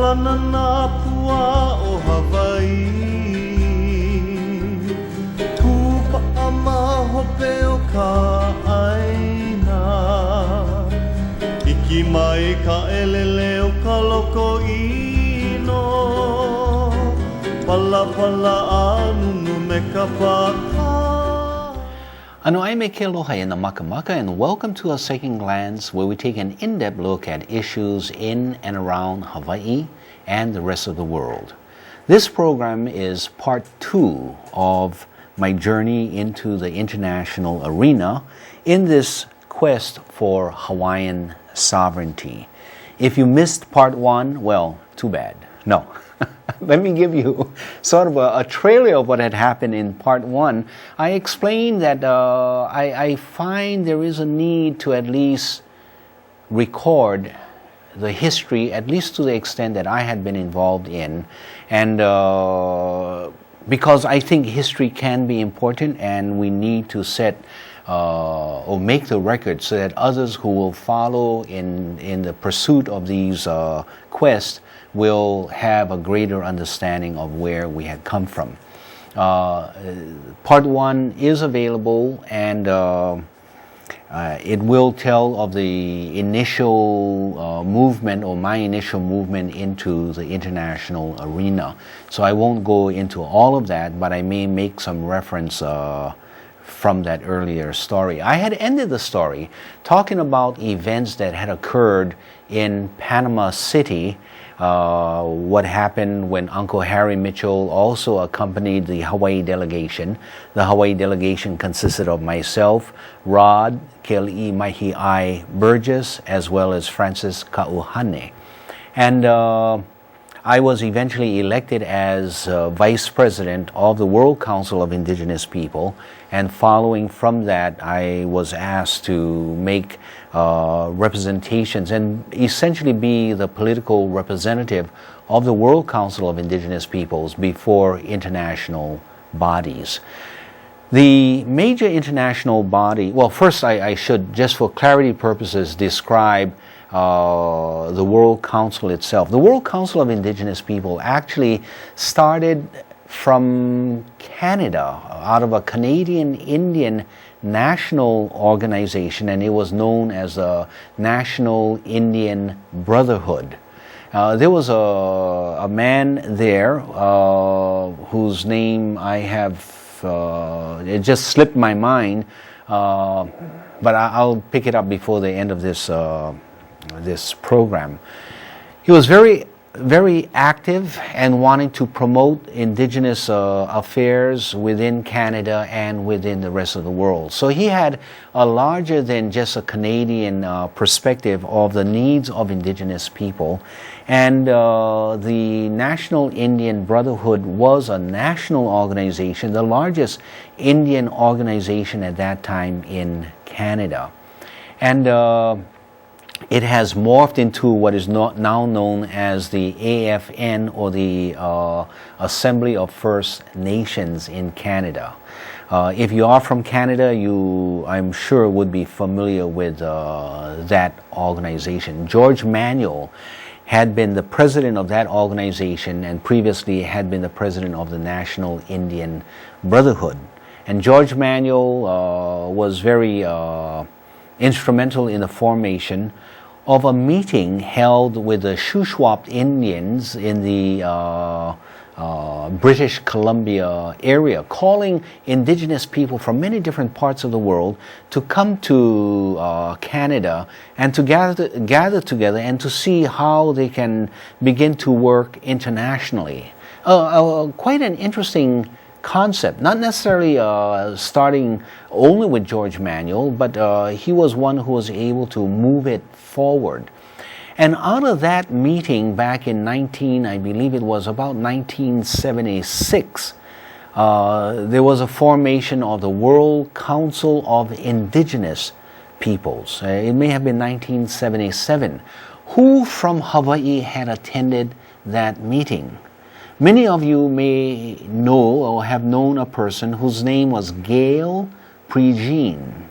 Palana na pua o Hawaii Kupa ama hope o ka aina Iki mai ka elele o ka loko ino Pala pala anunu me ka paka Ano ai me ke aloha in the Makamaka, and welcome to A Second Glance, where we take an in-depth look at issues in and around Hawaii and the rest of the world. This program is part 2 of my journey into the international arena in this quest for Hawaiian sovereignty. If you missed part 1, well, too bad. No. Let me give you sort of a trailer of what had happened in part 1. I explained that I find there is a need to at least record the history, at least to the extent that I had been involved in. And because I think history can be important, and we need to set or make the record so that others who will follow in the pursuit of these quests will have a greater understanding of where we had come from. Part 1 is available, and it will tell of the initial movement, or my initial movement into the international arena. So I won't go into all of that, but I may make some reference from that earlier story. I had ended the story talking about events that had occurred in Panama City, what happened when Uncle Harry Mitchell also accompanied the Hawaii delegation. The Hawaii delegation consisted of myself, Rod Keali'i Mahi'ai Burgess, as well as Francis Ka'uhane. And I was eventually elected as Vice President of the World Council of Indigenous People, and following from that, I was asked to make representations and essentially be the political representative of the World Council of Indigenous Peoples before international bodies. The major international body, well, first I should, just for clarity purposes, describe the World Council itself. The World Council of Indigenous People actually started from Canada, out of a Canadian Indian national organization, and it was known as the National Indian Brotherhood. There was a man there whose name I have, it just slipped my mind, but I'll pick it up before the end of this this program. He was very active and wanting to promote Indigenous affairs within Canada and within the rest of the world. So he had a larger than just a Canadian perspective of the needs of Indigenous people. And the National Indian Brotherhood was a national organization, the largest Indian organization at that time in Canada. And it has morphed into what is now known as the AFN, or the Assembly of First Nations in Canada. If you are from Canada, you, I'm sure, would be familiar with that organization. George Manuel had been the president of that organization, and previously had been the president of the National Indian Brotherhood. And George Manuel was very instrumental in the formation of a meeting held with the Shuswap Indians in the British Columbia area, calling Indigenous people from many different parts of the world to come to Canada and to gather together and to see how they can begin to work internationally. Quite an interesting concept, not necessarily starting only with George Manuel, but he was one who was able to move it forward. And out of that meeting back in I believe it was about 1976, there was a formation of the World Council of Indigenous Peoples. It may have been 1977. Who from Hawaii had attended that meeting? Many of you may know or have known a person whose name was Gail Pregine.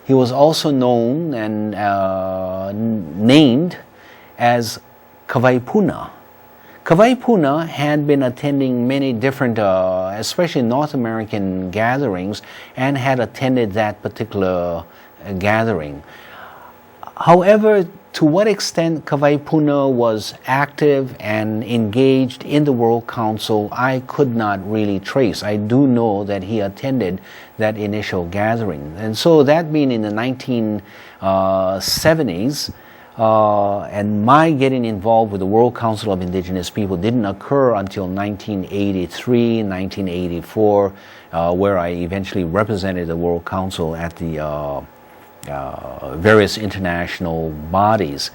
He was also known and named as Kawaipuna. Kawai Puna had been attending many different, especially North American gatherings, and had attended that particular gathering. However, to what extent Kawai Puna was active and engaged in the World Council, I could not really trace. I do know that he attended that initial gathering. And so that being in the 1970s, and my getting involved with the World Council of Indigenous People didn't occur until 1983, 1984, where I eventually represented the World Council at the various international bodies.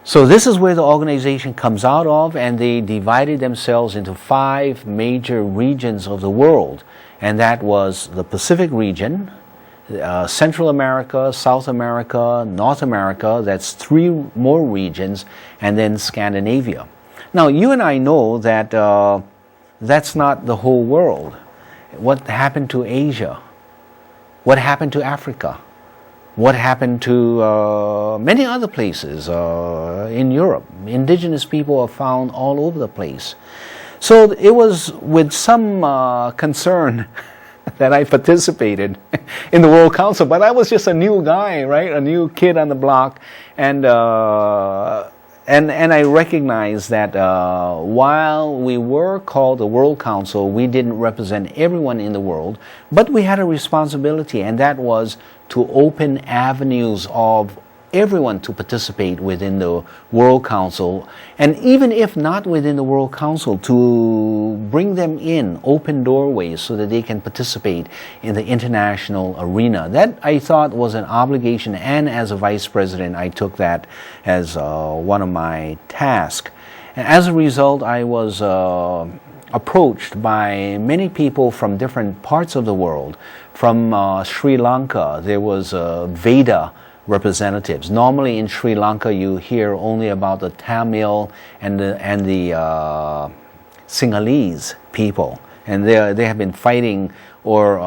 So this is where the organization comes out of, and they divided themselves into 5 major regions of the world, and that was the Pacific region, Central America, South America, North America, that's 3 more regions, and then Scandinavia. Now, you and I know that that's not the whole world. What happened to Asia? What happened to Africa? What happened to many other places in Europe? Indigenous people are found all over the place. So it was with some concern that I participated in the World Council, but I was just a new guy, right? A new kid on the block, and I recognized that while we were called the World Council, we didn't represent everyone in the world, but we had a responsibility, and that was to open avenues of everyone to participate within the World Council, and even if not within the World Council, to bring them in, open doorways so that they can participate in the international arena. That, I thought, was an obligation, and as a vice president, I took that as one of my tasks. And as a result, I was approached by many people from different parts of the world. From Sri Lanka, there was Veda representatives. Normally in Sri Lanka, you hear only about the Tamil and the Sinhalese people, and they have been fighting, or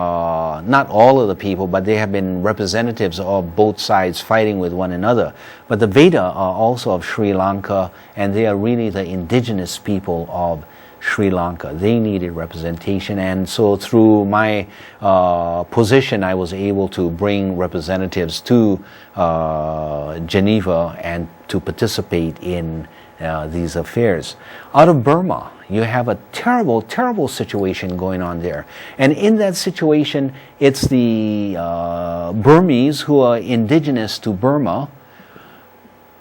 not all of the people, but they have been representatives of both sides fighting with one another. But the Veda are also of Sri Lanka, and they are really the indigenous people of Sri Lanka. They needed representation, and so through my position, I was able to bring representatives to Geneva and to participate in these affairs. Out of Burma, you have a terrible, terrible situation going on there. And in that situation, it's the Burmese who are indigenous to Burma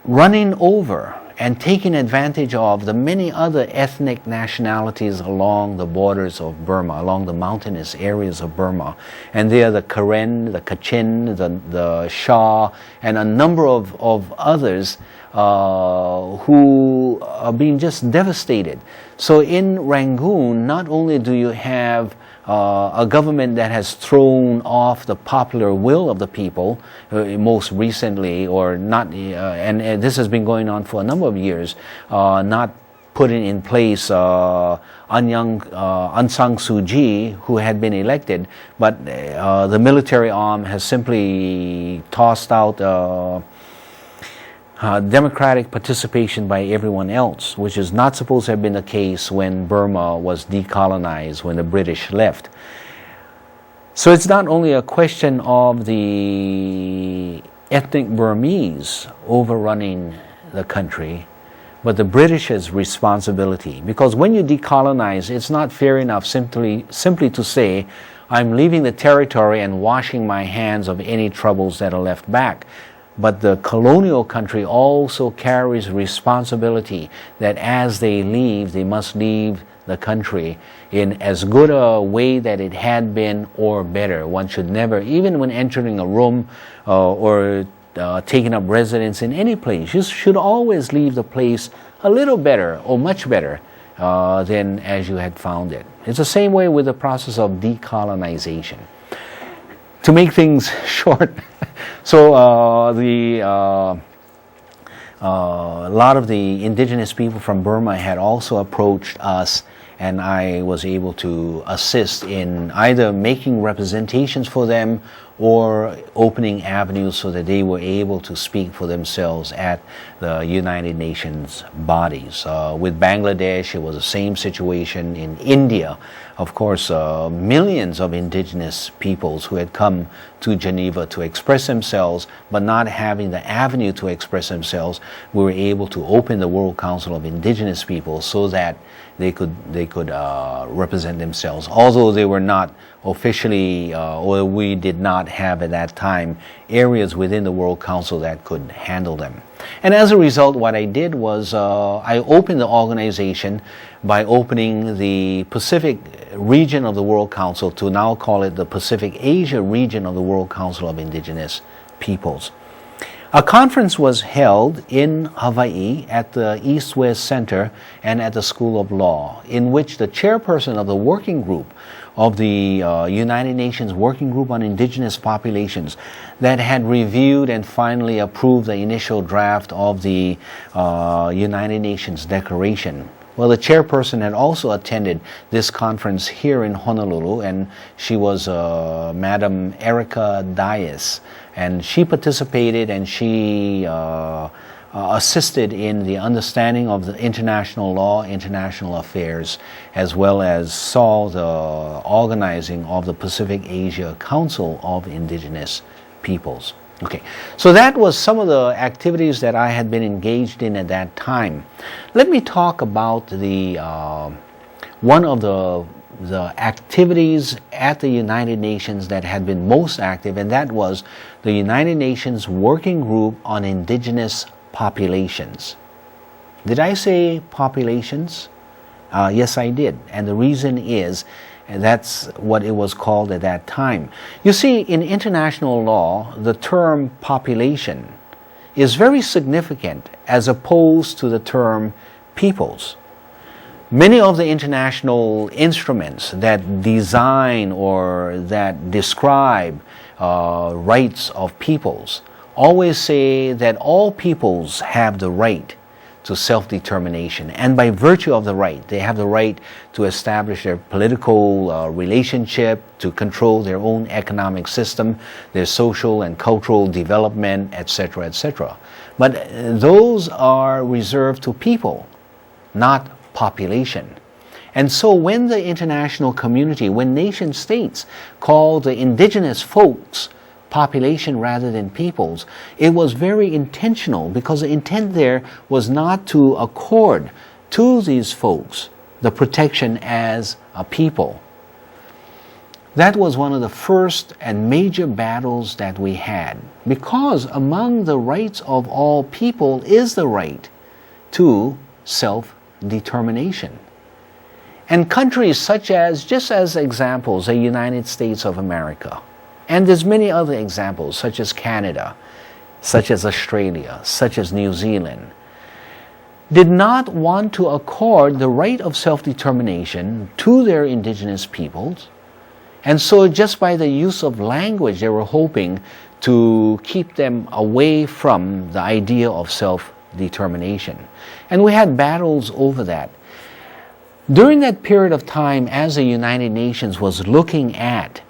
running over and taking advantage of the many other ethnic nationalities along the borders of Burma, along the mountainous areas of Burma. And they are the Karen, the Kachin, the Shah, and a number of others who are being just devastated. So in Rangoon, not only do you have a government that has thrown off the popular will of the people, most recently, or not, and this has been going on for a number of years, not putting in place Aung San Suu Kyi, who had been elected, but the military arm has simply tossed out democratic participation by everyone else, which is not supposed to have been the case when Burma was decolonized, when the British left. So it's not only a question of the ethnic Burmese overrunning the country, but the British's responsibility. Because when you decolonize, it's not fair enough simply to say, I'm leaving the territory and washing my hands of any troubles that are left back. But the colonial country also carries responsibility that as they leave, they must leave the country in as good a way that it had been or better. One should never, even when entering a room or taking up residence in any place, you should always leave the place a little better or much better than as you had found it. It's the same way with the process of decolonization. To make things short, so a lot of the indigenous people from Burma had also approached us and I was able to assist in either making representations for them or opening avenues so that they were able to speak for themselves at the United Nations bodies. With Bangladesh, it was the same situation. In India, of course, millions of indigenous peoples who had come to Geneva to express themselves, but not having the avenue to express themselves, we were able to open the World Council of Indigenous Peoples so that they could represent themselves, although they were not officially, or we did not have at that time areas within the World Council that could handle them. And as a result, what I did was I opened the organization by opening the Pacific region of the World Council to now call it the Pacific Asia region of the World Council of Indigenous Peoples. A conference was held in Hawaii at the East-West Center and at the School of Law, in which the chairperson of the working group of the United Nations Working Group on Indigenous Populations that had reviewed and finally approved the initial draft of the United Nations Declaration. Well, the chairperson had also attended this conference here in Honolulu, and she was Madam Erica Dias, and she participated and she assisted in the understanding of the international law, international affairs, as well as saw the organizing of the Pacific Asia Council of Indigenous Peoples. Okay, so that was some of the activities that I had been engaged in at that time. Let me talk about the one of the activities at the United Nations that had been most active, and that was the United Nations Working Group on Indigenous Populations. Did I say populations? Yes, I did, and the reason is, and that's what it was called at that time. You see, in international law, the term population is very significant as opposed to the term peoples. Many of the international instruments that design or that describe rights of peoples always say that all peoples have the right to self-determination, and by virtue of the right, they have the right to establish their political relationship, to control their own economic system, their social and cultural development, etc., etc. But those are reserved to people, not population. And so when the international community, when nation states call the indigenous folks population rather than peoples, it was very intentional, because the intent there was not to accord to these folks the protection as a people. That was one of the first and major battles that we had, because among the rights of all people is the right to self-determination. And countries such as, just as examples, the United States of America, and there's many other examples, such as Canada, such as Australia, such as New Zealand, did not want to accord the right of self-determination to their indigenous peoples. And so just by the use of language, they were hoping to keep them away from the idea of self-determination. And we had battles over that. During that period of time, as the United Nations was looking at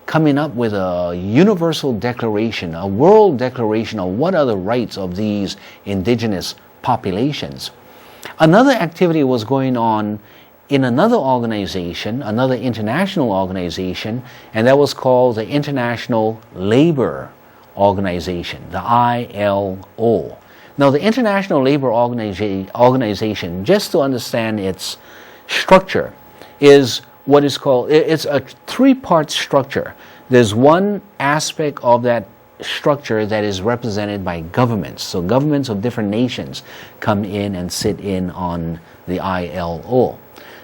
coming up with a universal declaration, a world declaration of what are the rights of these indigenous populations, another activity was going on in another organization, another international organization, and that was called the International Labor Organization, the ILO. Now, the International Labor Organization, just to understand its structure, is what is called, it's a three-part structure. There's one aspect of that structure that is represented by governments. So governments of different nations come in and sit in on the ILO.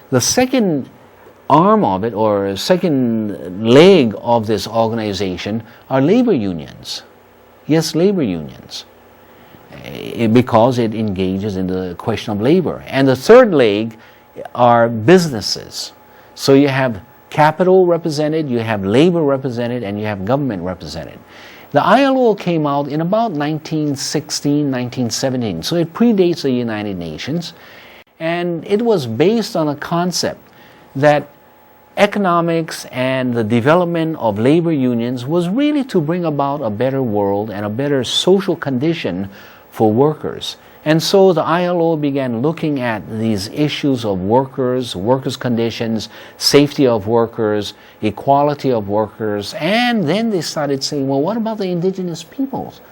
The second arm of it, or second leg of this organization, are labor unions. Yes, labor unions, because it engages in the question of labor. And the third leg are businesses. So you have capital represented, you have labor represented, and you have government represented. The ILO came out in about 1916, 1917, so it predates the United Nations, and it was based on a concept that economics and the development of labor unions was really to bring about a better world and a better social condition for workers. And so the ILO began looking at these issues of workers' conditions, safety of workers, equality of workers, and then they started saying, well, what about the indigenous peoples?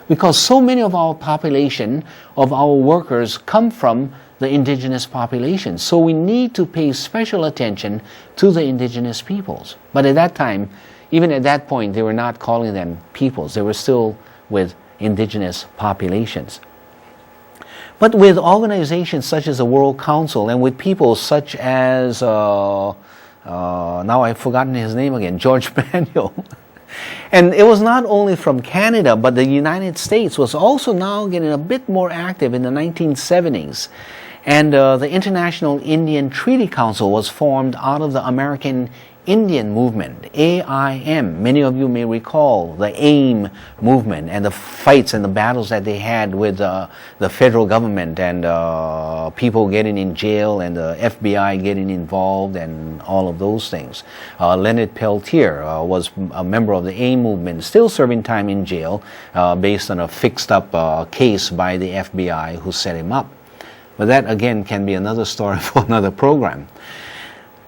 Because so many of our population, of our workers, come from the indigenous population. So we need to pay special attention to the indigenous peoples. But at that time, even at that point, they were not calling them peoples. They were still with indigenous populations. But with organizations such as the World Council and with people such as, now I've forgotten his name again, George Manuel. And it was not only from Canada, but the United States was also now getting a bit more active in the 1970s. And the International Indian Treaty Council was formed out of the American Indian movement, AIM. Many of you may recall the AIM movement and the fights and the battles that they had with the federal government and people getting in jail and the FBI getting involved and all of those things. Leonard Peltier was a member of the AIM movement, still serving time in jail based on a fixed-up case by the FBI who set him up. But that, again, can be another story for another program.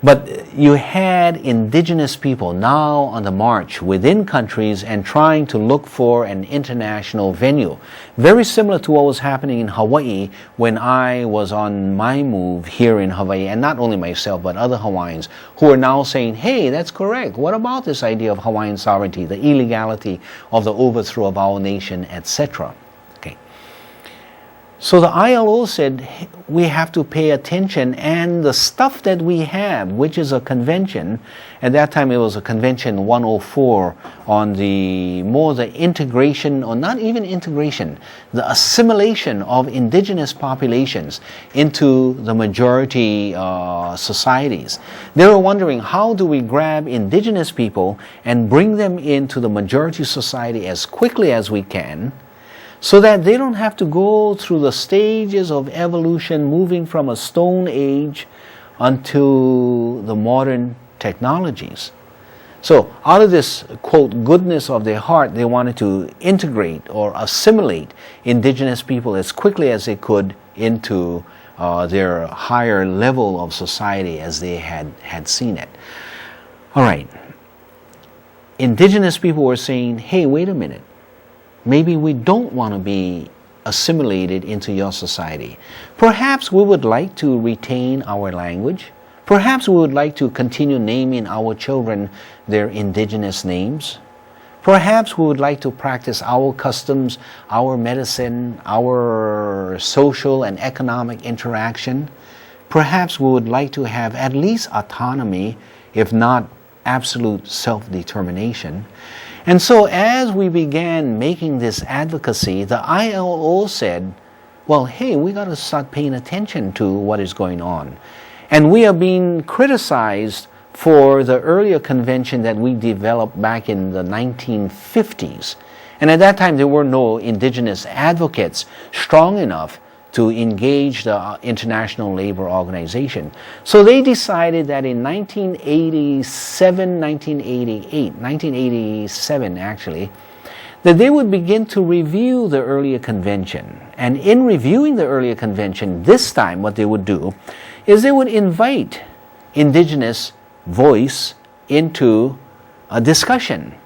But you had indigenous people now on the march within countries and trying to look for an international venue. Very similar to what was happening in Hawaii when I was on my move here in Hawaii, and not only myself, but other Hawaiians who are now saying, hey, that's correct. What about this idea of Hawaiian sovereignty, the illegality of the overthrow of our nation, etc.? So the ILO said we have to pay attention, and the stuff that we have, which is a convention, at that time it was a convention 104 on the integration, or not even integration, the assimilation of indigenous populations into the majority societies. They were wondering, how do we grab indigenous people and bring them into the majority society as quickly as we can, so that they don't have to go through the stages of evolution, moving from a stone age unto the modern technologies. So out of this, quote, goodness of their heart, they wanted to integrate or assimilate indigenous people as quickly as they could into their higher level of society as they had seen it. All right. Indigenous people were saying, hey, wait a minute. Maybe we don't want to be assimilated into your society. Perhaps we would like to retain our language. Perhaps we would like to continue naming our children their indigenous names. Perhaps we would like to practice our customs, our medicine, our social and economic interaction. Perhaps we would like to have at least autonomy, if not absolute self-determination. And so as we began making this advocacy, the ILO said, well, hey, we got to start paying attention to what is going on. And we are being criticized for the earlier convention that we developed back in the 1950s. And at that time, there were no indigenous advocates strong enough to engage the International Labor Organization. So they decided that in 1987 actually, that they would begin to review the earlier convention. And in reviewing the earlier convention, this time what they would do is they would invite indigenous voice into a discussion.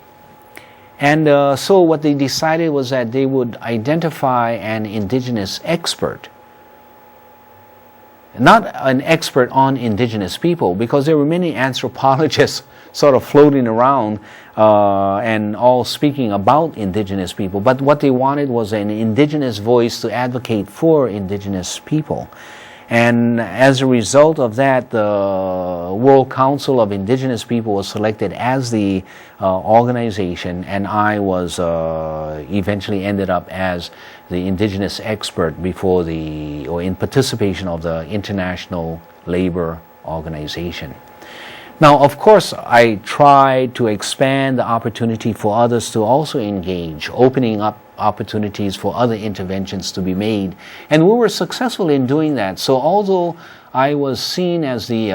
And so what they decided was that they would identify an indigenous expert. Not an expert on indigenous people, because there were many anthropologists sort of floating around and all speaking about indigenous people. But what they wanted was an indigenous voice to advocate for indigenous people. And as a result of that, the World Council of Indigenous People was selected as the organization, and I was eventually ended up as the indigenous expert before in participation of the International Labor Organization. Now, of course, I tried to expand the opportunity for others to also engage, opening up opportunities for other interventions to be made. And we were successful in doing that. So although I was seen as the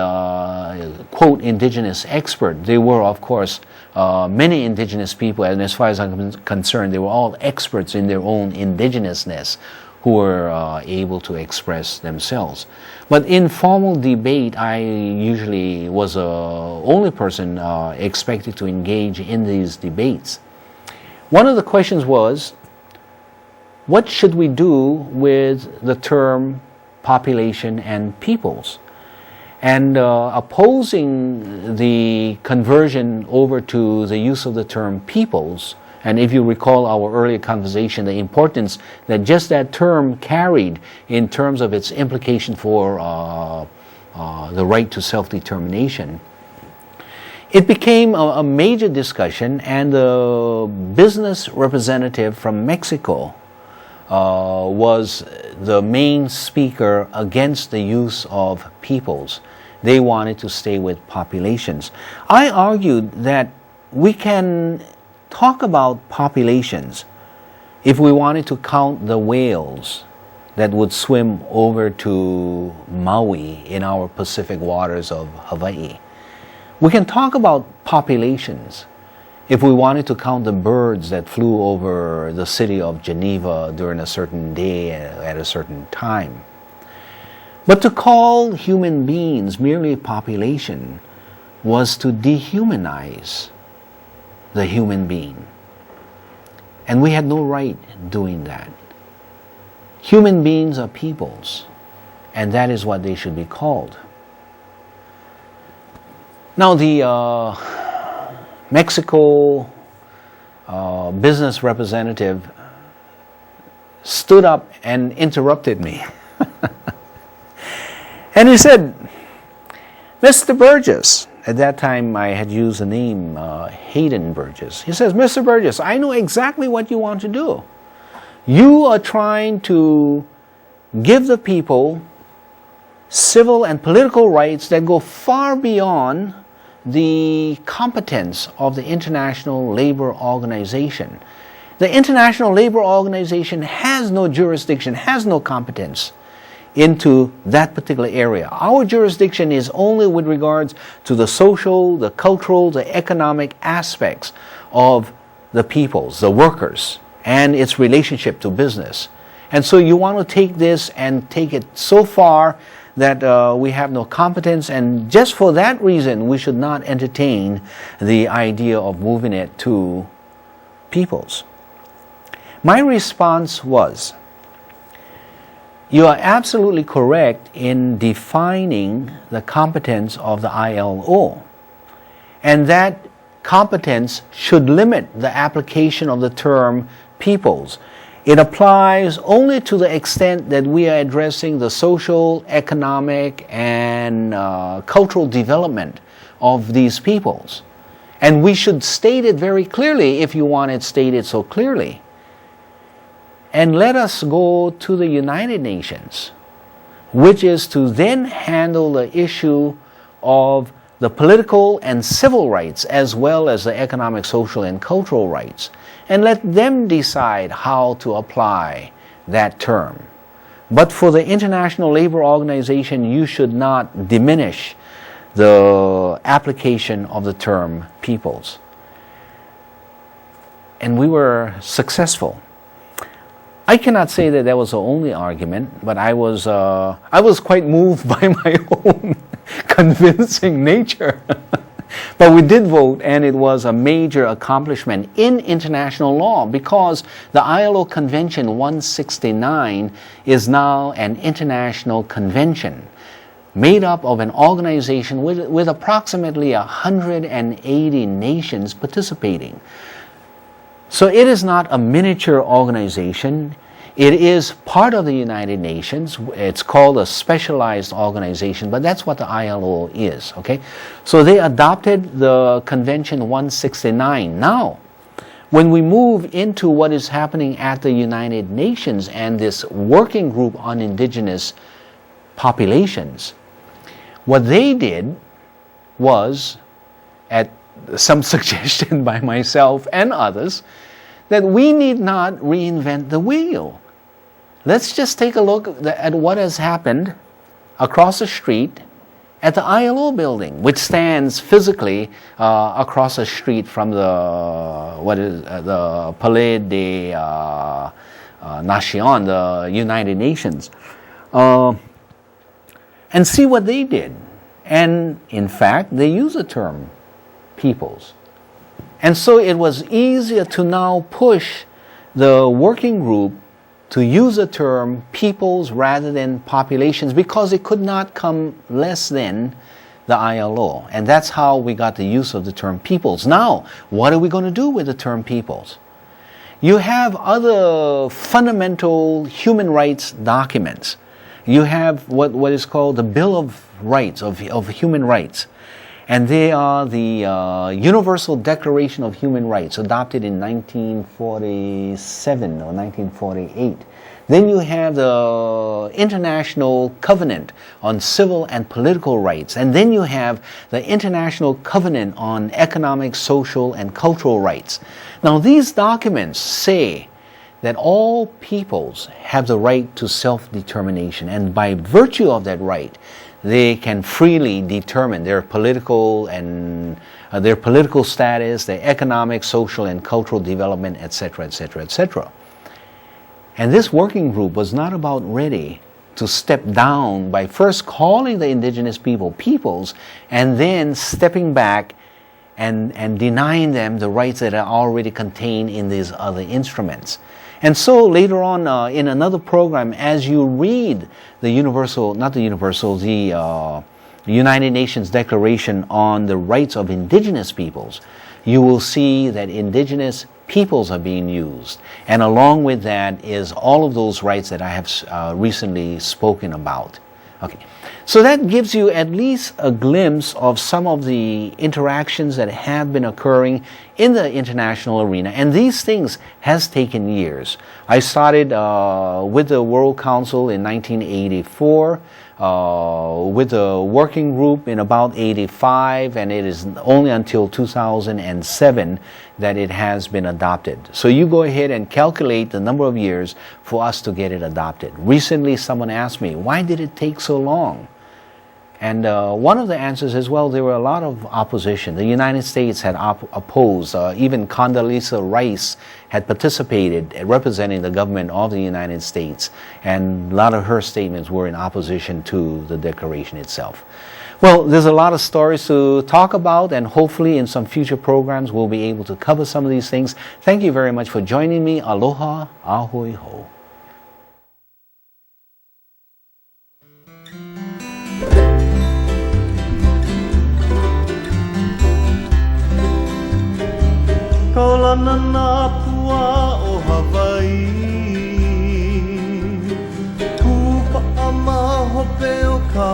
quote indigenous expert. There were, of course, many indigenous people, and as far as I'm concerned, they were all experts in their own indigenousness who were able to express themselves. But in formal debate, I usually was the only person expected to engage in these debates. One of the questions was, what should we do with the term population and peoples? And opposing the conversion over to the use of the term peoples, and if you recall our earlier conversation, the importance that just that term carried in terms of its implication for the right to self-determination, it became a major discussion, and the business representative from Mexico was the main speaker against the use of peoples. They wanted to stay with populations. I argued that we can talk about populations if we wanted to count the whales that would swim over to Maui in our Pacific waters of Hawaii. We can talk about populations if we wanted to count the birds that flew over the city of Geneva during a certain day at a certain time. But to call human beings merely population was to dehumanize the human being. And we had no right doing that. Human beings are peoples, and that is what they should be called. Now the Mexico business representative stood up and interrupted me. And he said, Mr. Burgess, at that time I had used the name Hayden Burgess. He says, Mr. Burgess, I know exactly what you want to do. You are trying to give the people civil and political rights that go far beyond the competence of the International Labor Organization. The International Labor Organization has no jurisdiction, has no competence into that particular area. Our jurisdiction is only with regards to the social, the cultural, the economic aspects of the peoples, the workers, and its relationship to business. And so you want to take this and take it so far that we have no competence, and just for that reason we should not entertain the idea of moving it to peoples. My response was, you are absolutely correct in defining the competence of the ILO, and that competence should limit the application of the term peoples. It applies only to the extent that we are addressing the social, economic, and cultural development of these peoples. And we should state it very clearly if you want it stated so clearly. And let us go to the United Nations, which is to then handle the issue of the political and civil rights as well as the economic, social, and cultural rights, and let them decide how to apply that term. But for the International Labor Organization, you should not diminish the application of the term peoples. And we were successful. I cannot say that that was the only argument, but I was quite moved by my own convincing nature. But we did vote, and it was a major accomplishment in international law, because the ILO Convention 169 is now an international convention made up of an organization with approximately 180 nations participating. So it is not a miniature organization. It is part of the United Nations. It's called a specialized organization, but that's what the ILO is, okay? So they adopted the Convention 169. Now, when we move into what is happening at the United Nations and this working group on indigenous populations, what they did was, at some suggestion by myself and others, that we need not reinvent the wheel. Let's just take a look at what has happened across the street at the ILO building, which stands physically across the street from the Palais des Nations, the United Nations, and see what they did. And in fact, they use the term peoples. And so it was easier to now push the working group to use the term peoples rather than populations, because it could not come less than the ILO. And that's how we got the use of the term peoples. Now, what are we going to do with the term peoples? You have other fundamental human rights documents. You have what is called the Bill of Rights, of Human Rights. And they are the Universal Declaration of Human Rights, adopted in 1947 or 1948. Then you have the International Covenant on Civil and Political Rights. And then you have the International Covenant on Economic, Social, and Cultural Rights. Now, these documents say that all peoples have the right to self-determination, and by virtue of that right, they can freely determine their political and their political status, their economic, social, and cultural development, etc., etc., etc. And this working group was not about ready to step down by first calling the indigenous people peoples, and then stepping back and denying them the rights that are already contained in these other instruments. And so later on in another program, as you read the United Nations Declaration on the Rights of Indigenous Peoples, you will see that indigenous peoples are being used. And along with that is all of those rights that I have recently spoken about. Okay. So that gives you at least a glimpse of some of the interactions that have been occurring in the international arena. And these things has taken years. I started with the World Council in 1984, with the working group in about 85, and it is only until 2007 that it has been adopted. So you go ahead and calculate the number of years for us to get it adopted. Recently, someone asked me, why did it take so long? And one of the answers is, well, there were a lot of opposition. The United States had opposed. Even Condoleezza Rice had participated representing the government of the United States. And a lot of her statements were in opposition to the declaration itself. Well, there's a lot of stories to talk about, and hopefully in some future programs we'll be able to cover some of these things. Thank you very much for joining me. Aloha, ahoi ho. Kaulana nā pua o Hawaii, Kupa'a mahope o ka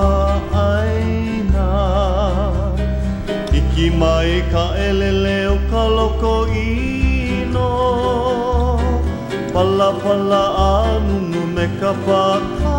aina, Iki mai ka elele o ka loko ino, Pala pala anunu me ka paka